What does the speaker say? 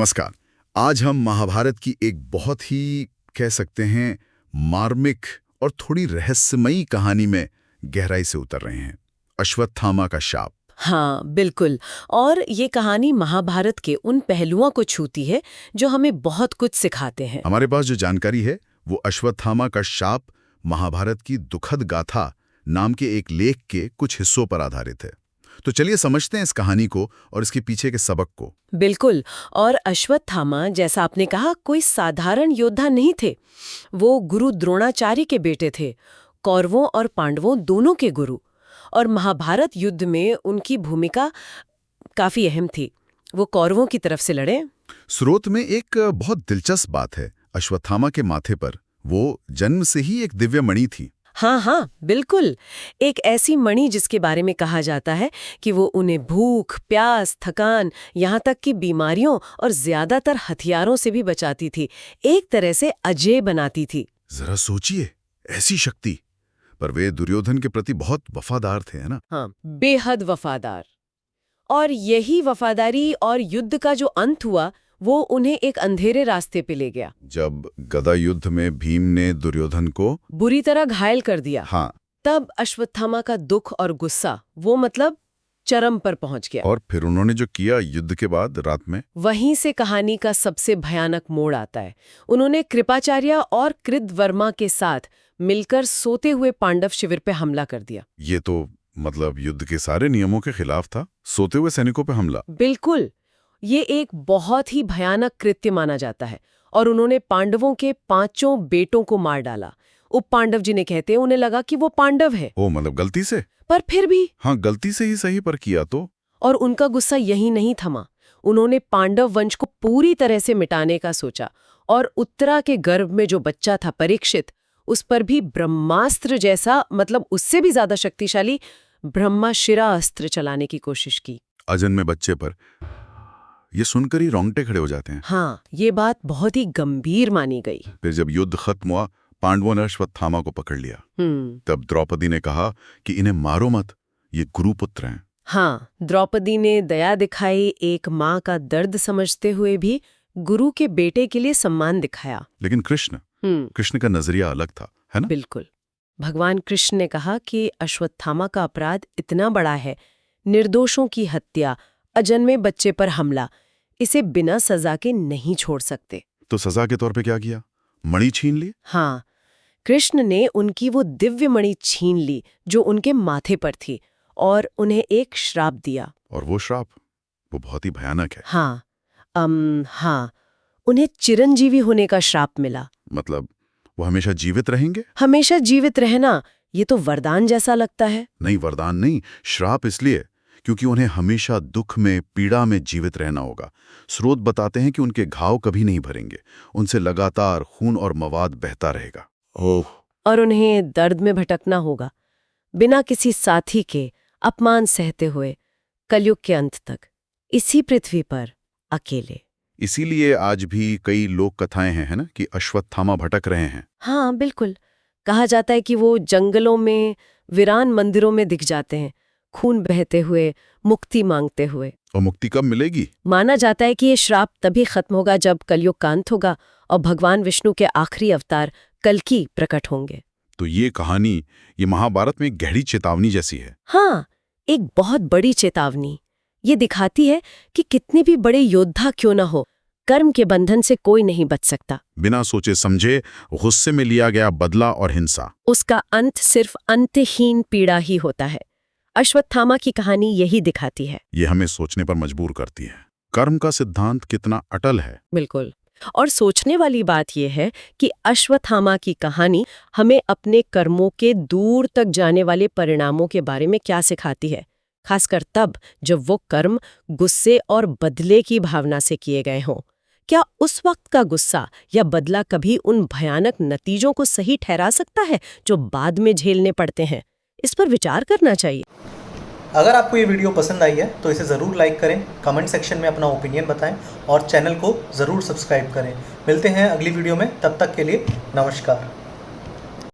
नमस्कार। आज हम महाभारत की एक बहुत ही कह सकते हैं मार्मिक और थोड़ी रहस्यमयी कहानी में गहराई से उतर रहे हैं। अश्वत्थामा का शाप। हाँ, बिल्कुल। और ये कहानी महाभारत के उन पहलुओं को छूती है जो हमें बहुत कुछ सिखाते हैं। हमारे पास जो जानकारी है वो अश्वत्थामा का शाप महाभारत की दुखद गाथा नाम के एक लेख के कुछ हिस्सों पर आधारित है। तो चलिए समझते हैं इस कहानी को और इसके पीछे के सबक को। बिल्कुल। और अश्वत्थामा, जैसा आपने कहा, कोई साधारण योद्धा नहीं थे। वो गुरु द्रोणाचार्य के बेटे थे, कौरवों और पांडवों दोनों के गुरु। और महाभारत युद्ध में उनकी भूमिका काफी अहम थी। वो कौरवों की तरफ से लड़े। स्रोत में एक बहुत दिलचस्प बात है। अश्वत्थामा के माथे पर वो जन्म से ही एक दिव्य मणि थी। हाँ, बिल्कुल। एक ऐसी मणि जिसके बारे में कहा जाता है कि वो उन्हें भूख, प्यास, थकान, यहाँ तक कि बीमारियों और ज्यादातर हथियारों से भी बचाती थी। एक तरह से अजेय बनाती थी। जरा सोचिए, ऐसी शक्ति। पर वे दुर्योधन के प्रति बहुत वफादार थे, है ना? हाँ, बेहद वफादार। और यही वफादारी और युद्ध का जो अंत हुआ, वो उन्हें एक अंधेरे रास्ते पे ले गया। जब गदा युद्ध में भीम ने दुर्योधन को बुरी तरह घायल कर दिया। हाँ, तब अश्वत्थामा का दुख और गुस्सा, वो मतलब चरम पर पहुंच गया। और फिर उन्होंने जो किया युद्ध के बाद रात में, वहीं से कहानी का सबसे भयानक मोड़ आता है। उन्होंने कृपाचार्य और कृतवर्मा के साथ मिलकर सोते हुए पांडव शिविर पे हमला कर दिया। ये तो मतलब युद्ध के सारे नियमों के खिलाफ था। सोते हुए सैनिकों पे हमला। बिल्कुल। ये एक बहुत ही भयानक कृत्य माना जाता है। और उन्होंने पांडवों के 5 बेटों को मार डाला। उप पांडव जिन्हें कहते हैं, उन्हें लगा कि वो पांडव है। ओ, मतलब गलती से? पर फिर भी। हाँ, गलती से ही सही, पर किया तो। और उनका गुस्सा यही नहीं थमा। उन्होंने पांडव वंश को पूरी तरह से मिटाने का सोचा। और उत्तरा के गर्भ में जो बच्चा था परीक्षित, उस पर भी ब्रह्मास्त्र जैसा, मतलब उससे भी ज्यादा शक्तिशाली ब्रह्माशिरा अस्त्र चलाने की कोशिश की। अजन में बच्चे पर। ये सुनकर ही रोंगटे खड़े हो जाते हैं। हाँ, ये बात बहुत ही गंभीर मानी गई। फिर जब युद्ध खत्म हुआ, पांडवों ने अश्वत्थामा को पकड़ लिया। तब द्रौपदी ने कहा कि इन्हें मारो मत, ये गुरुपुत्र हैं। हाँ, द्रौपदी ने दया दिखाई, एक माँ का दर्द समझते हुए भी गुरु के बेटे के लिए सम्मान दिखाया। लेकिन कृष्ण का नजरिया अलग था, है ना? बिल्कुल। भगवान कृष्ण ने कहा कि अश्वत्थामा का अपराध इतना बड़ा है, निर्दोषों की हत्या, अजन्मे बच्चे पर हमला, इसे बिना सजा के नहीं छोड़ सकते। तो सजा के तौर पे क्या किया? मणि छीन ली? हाँ, कृष्ण ने उनकी वो दिव्य मणि छीन ली जो उनके माथे पर थी, और उन्हें एक श्राप दिया। और वो श्राप, वो बहुत ही भयानक है। हाँ, उन्हें चिरंजीवी होने का श्राप मिला। मतलब वो हमेशा जीवित रहेंगे? हमेशा जीवित रहना, ये तो वरदान जैसा लगता है। नहीं, वरदान नहीं, श्राप इसलिए क्योंकि उन्हें हमेशा दुख में, पीड़ा में जीवित रहना होगा। स्रोत बताते हैं कि उनके घाव कभी नहीं भरेंगे, उनसे लगातार खून और मवाद बहता रहेगा। ओह! और उन्हें दर्द में भटकना होगा, बिना किसी साथी के, अपमान सहते हुए, कलयुग के अंत तक, इसी पृथ्वी पर अकेले। इसीलिए आज भी कई लोक कथाएं हैं, है ना, कि अश्वत्थामा भटक रहे हैं। हाँ, बिल्कुल। कहा जाता है कि वो जंगलों में, वीरान मंदिरों में दिख जाते हैं, खून बहते हुए, मुक्ति मांगते हुए। और मुक्ति कब मिलेगी? माना जाता है कि ये श्राप तभी खत्म होगा जब कलयुग का अंत होगा और भगवान विष्णु के आखिरी अवतार कल्कि प्रकट होंगे। तो ये कहानी, ये महाभारत में एक गहरी चेतावनी जैसी है। हाँ, एक बहुत बड़ी चेतावनी। ये दिखाती है कि कितने भी बड़े योद्धा क्यों न हो, कर्म के बंधन से कोई नहीं बच सकता। बिना सोचे समझे गुस्से में लिया गया बदला और हिंसा, उसका अंत सिर्फ अंतहीन पीड़ा ही होता है। अश्वत्थामा की कहानी यही दिखाती है। ये हमें सोचने पर मजबूर करती है। कर्म का सिद्धांत कितना अटल है। बिल्कुल। और सोचने वाली बात यह है कि अश्वत्थामा की कहानी हमें अपने कर्मों के दूर तक जाने वाले परिणामों के बारे में क्या सिखाती है, खासकर तब जब वो कर्म गुस्से और बदले की भावना से किए गए हों। क्या उस वक्त का गुस्सा या बदला कभी उन भयानक नतीजों को सही ठहरा सकता है जो बाद में झेलने पड़ते हैं? इस पर विचार करना चाहिए। अगर आपको ये वीडियो पसंद आई है तो इसे ज़रूर लाइक करें, कमेंट सेक्शन में अपना ओपिनियन बताएं और चैनल को ज़रूर सब्सक्राइब करें। मिलते हैं अगली वीडियो में, तब तक के लिए नमस्कार।